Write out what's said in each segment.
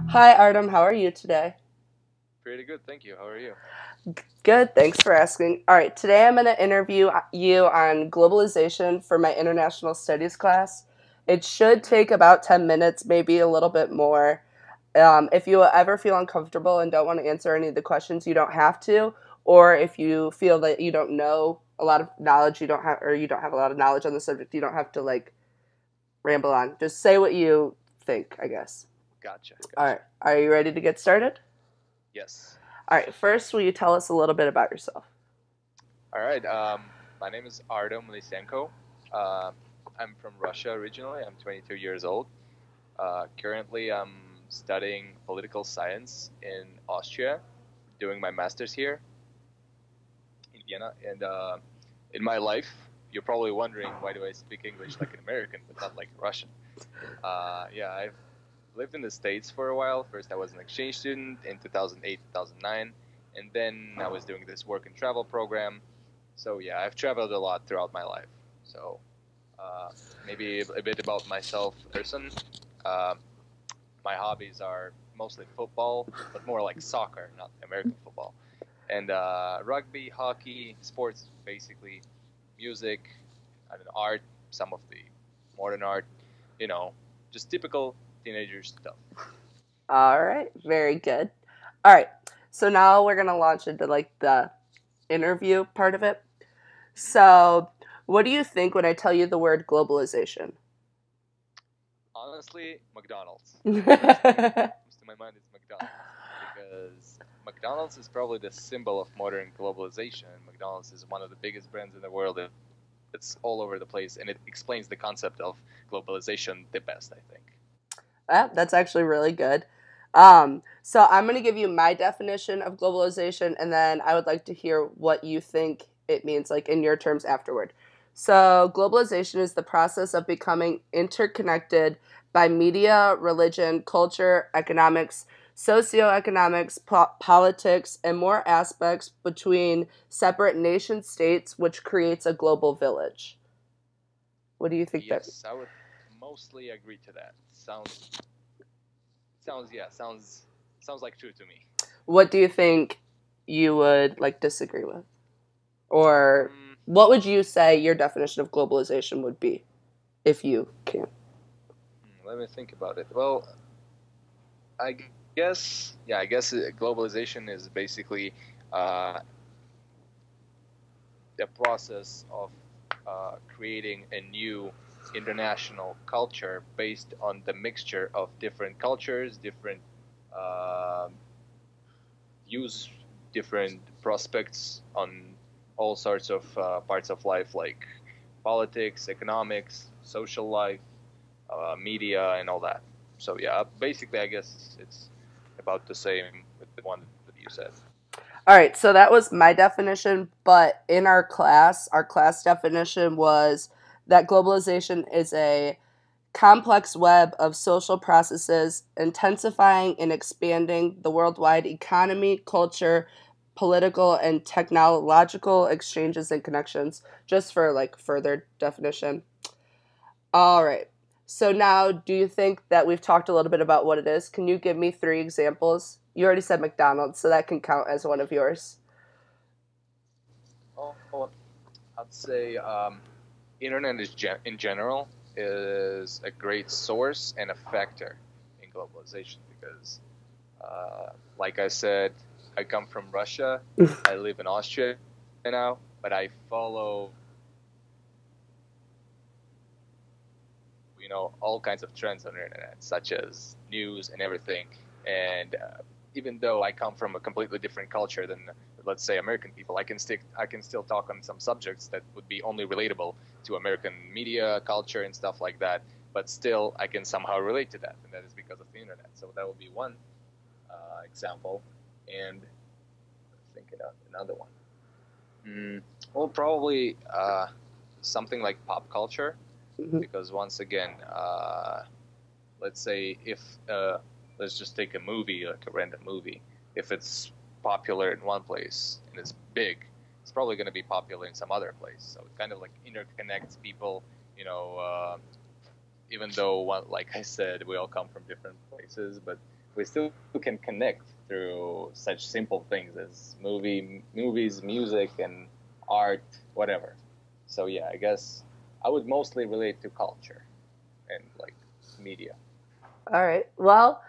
Hi, Artem. How are you today? Pretty good, thank you. How are you? Good. Thanks for asking. All right. Today I'm going to interview you on globalization for my international studies class. It should Hmm. take about 10 minutes, maybe a little bit more. If you ever feel uncomfortable and don't want to answer any of the questions, you don't have to. Or if you feel that you don't know a lot of knowledge, you don't have a lot of knowledge on the subject, you don't have to like ramble on. Just say what you think, I guess. Gotcha, All gotcha. right. Are you ready to get started? Yes. All right. First, will you tell us a little bit about yourself? All right. My name is Artem Lysenko. Uh, I'm from Russia originally. I'm 22 years old. Currently, I'm studying political science in Austria, doing my master's here in Vienna. And in my life, you're probably wondering why do I speak English like an American, but not like Russian. Yeah, I've lived in the States for a while. First, I was an exchange student in 2008, 2009, and then I was doing this work and travel program. So yeah, I've traveled a lot throughout my life. So uh, maybe a bit about myself, person. Uh, my hobbies are mostly football, but more like soccer, not American football, and rugby, hockey, sports, basically, music, and art, some of the modern art, you know, just typical teenager stuff. All right, very good. All right, so now we're gonna launch into like the interview part of it. Mhm. So, what do you think when I tell you the word globalization? Honestly, McDonald's. The first thing that All comes to my mind is McDonald's because McDonald's is probably the symbol of modern globalization. McDonald's is one of the biggest brands in the world. It's all over the place, and it explains the concept of globalization the best, I think. That's actually really good. So I'm gonna give you my definition of globalization, and then I would like to hear what you think it means, like in your terms afterward. So, globalization is the process of becoming interconnected by media, religion, culture, economics, socioeconomics, politics, and more aspects between separate nation states, which creates a global village. What do you think that? Yes, I would mostly agree to that. Sounds like true to me. What do you think you would like disagree with? Or Mm, what would you say your definition of globalization would be if you can? Let me think about it. Well, I guess, yeah, I guess globalization is basically uh, the process of creating a new international culture based on the mixture of different cultures, different uh, views, different prospects on all sorts of parts of life, like politics, economics, social life, media, and all that. So yeah, basically, I guess it's about the same with the one that you said. All right, so that was my definition, but in our class definition was that globalization is a complex web of social processes intensifying and expanding the worldwide economy, culture, political, and technological exchanges and connections, just for like further definition. All right. So now, do you think that we've talked a little bit about what it is? Can you give me three examples? You already said McDonald's, so that can count as one of yours. Oh, I'd say internet is in general is a great source and a factor in globalization because, like I said, I come from Russia. I live in Austria now, but I follow all kinds of trends on the internet, such as news and everything. And even though I come from a completely different culture than, let's say, American people, I can still talk on some subjects that would be only relatable to American media, culture, and stuff like that. But still, I can somehow relate to that, and that is because of the internet. So that would be one example. And thinking of another one. Mm, well, probably something like pop culture, Mhm. because once again, let's say if let's just take a movie, like a random movie. If it's popular in one place and it's big, it's probably going to be popular in some other place. So it kind of like interconnects people. You know, even though, like I said, we all come from different places, but we still can connect through such simple things as movies, music, and art, whatever. So yeah, I guess I would mostly relate to culture and like media. All right. Well,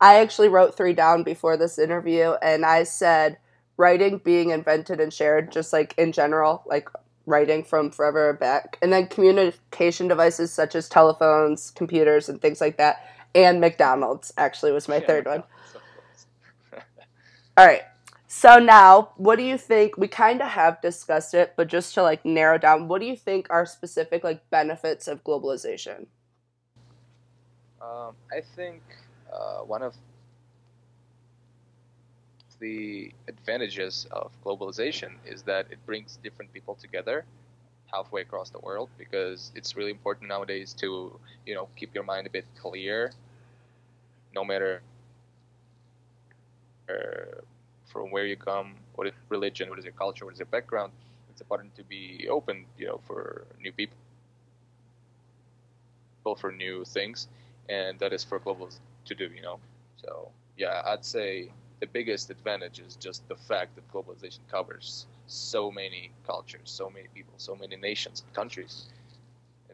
I actually wrote three down before this interview, and I said writing being invented and shared, just like in general, like writing from forever back, and then communication devices such as telephones, computers, and things like that, and McDonald's actually was my Yeah, third one. McDonald's, of course. All right. So now, what do you think? We kind of have discussed it, but just to like narrow down, what do you think are specific like benefits of globalization? I think one of the advantages of globalization is that it brings different people together halfway across the world, because it's really important nowadays to keep your mind a bit clear, no matter from where you come, what is religion, what is your culture, what is your background. It's important to be open, for new people, for new things, and that is for globals to do. So yeah, I'd say the biggest advantage is just the fact that globalization covers so many cultures, so many people, so many nations and countries,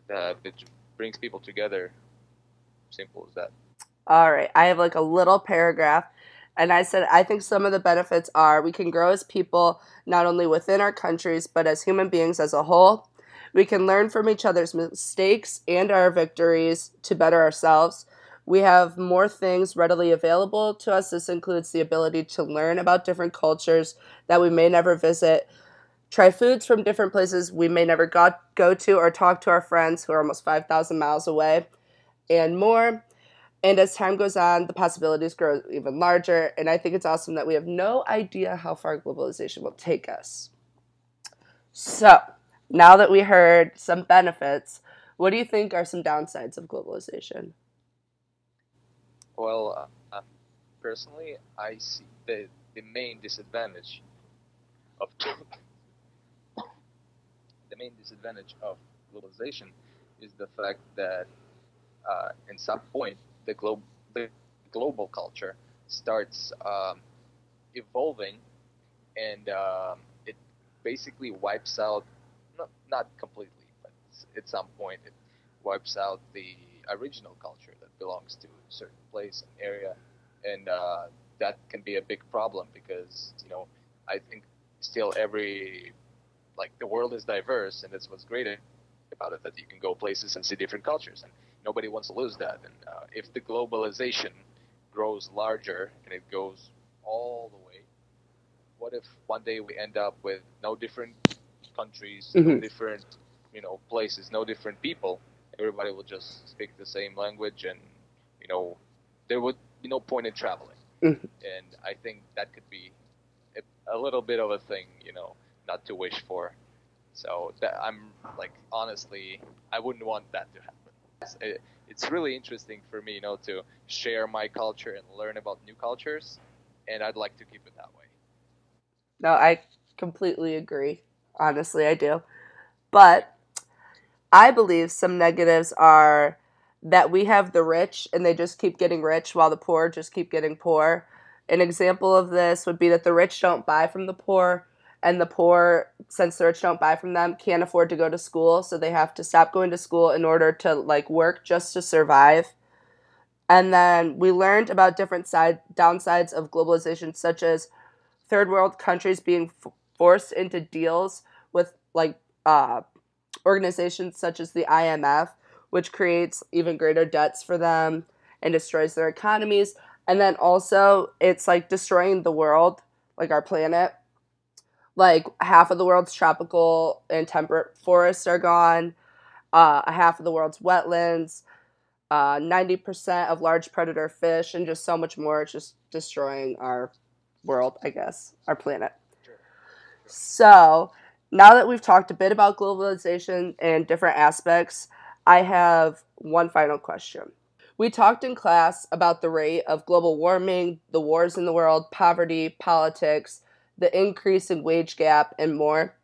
that it brings people together. Simple as that. All right. I have like a little paragraph. And I said, I think some of the benefits are we can grow as people, not only within our countries, but as human beings as a whole. We can learn from each other's mistakes and our victories to better ourselves. We have more things readily available to us. This includes the ability to learn about different cultures that we may never visit, try foods from different places we may never go to, or talk to our friends who are almost 5,000 miles away, and more. And as time goes on, the possibilities grow even larger. And I think it's awesome that we have no idea how far globalization will take us. So, now that we heard some benefits, what do you think are some downsides of globalization? Well, personally, I see the main disadvantage of the main disadvantage of globalization is the fact that in some point the global culture starts evolving, and it basically wipes out, not completely, but at some point it wipes out the original culture that belongs to a certain place and area, and that can be a big problem, because I think still every like the world is diverse, and that's what's great about it, that you can go places and see different cultures, and nobody wants to lose that. And if the globalization grows larger and it goes all the way, what if one day we end up with no different countries, no Mm-hmm. different places, no different people? Everybody will just speak the same language, and you know there would be no point in traveling. Mm-hmm. And I think that could be a little bit of a thing, not to wish for. So that I'm like, honestly, I wouldn't want that to happen. It's really interesting for me, to share my culture and learn about new cultures, and I'd like to keep it that way. No, I completely agree. Honestly, I do. But I believe some negatives are that we have the rich and they just keep getting rich while the poor just keep getting poor. An example of this would be that the rich don't buy from the poor, and the poor, since the rich don't buy from them, can't afford to go to school, so they have to stop going to school in order to like work just to survive. And then we learned about different downsides of globalization, such as third world countries being forced into deals with like organizations such as the IMF, which creates even greater debts for them and destroys their economies. And then also, it's like destroying the world, like our planet. Like half of the world's tropical and temperate forests are gone, half of the world's wetlands, 90% of large predator fish, and just so much more. It's just destroying our world, I guess, our planet. Sure, sure. So, now that we've talked a bit about globalization and different aspects, I have one final question. We talked in class about the rate of global warming, the wars in the world, poverty, politics, the increase in wage gap, and more.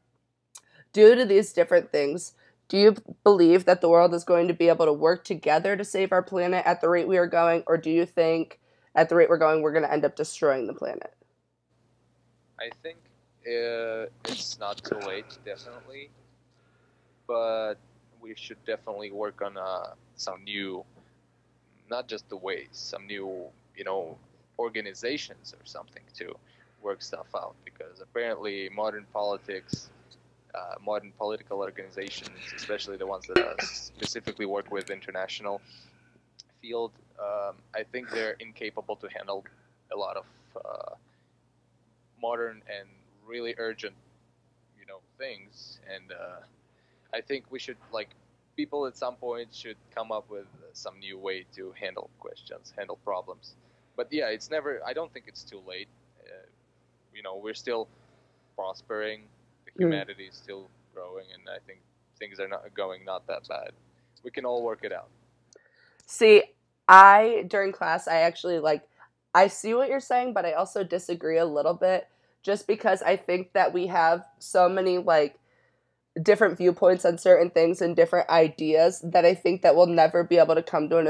Due to these different things, do you believe that the world is going to be able to work together to save our planet at the rate we are going, or do you think at the rate we're going, we're going to end up destroying the planet? I think it's not too late, definitely, but we should definitely work on some new, not just the ways, some new, organizations or something to work stuff out. Because apparently, modern politics, modern political organizations, especially the ones that specifically work with international field, I think they're incapable to handle a lot of modern and really urgent, things. And I think we should, like, people at some point should come up with some new way to handle questions, handle problems. But yeah, it's never. I don't think it's too late. We're still prospering. The humanity is still growing, and I think things are not that bad. We can all work it out. See, during class, I actually I see what you're saying, but I also disagree a little bit just because I think that we have so many, different viewpoints on certain things and different ideas that I think that we'll never be able to come to an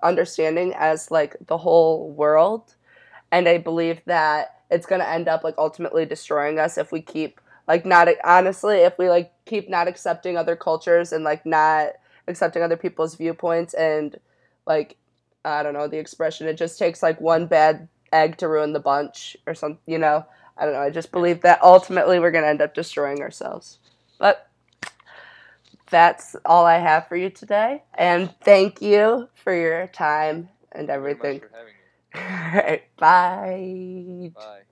understanding as, the whole world. And I believe that it's going to end up, ultimately destroying us if we keep, not, honestly, if we, keep not accepting other cultures and, not accepting other people's viewpoints and, I don't know, the expression, it just takes, one bad egg to ruin the bunch or something, I don't know. I just believe that ultimately we're going to end up destroying ourselves. But that's all I have for you today. And thank you for your time and everything. Thank you very much for having me. All right. Bye. Bye.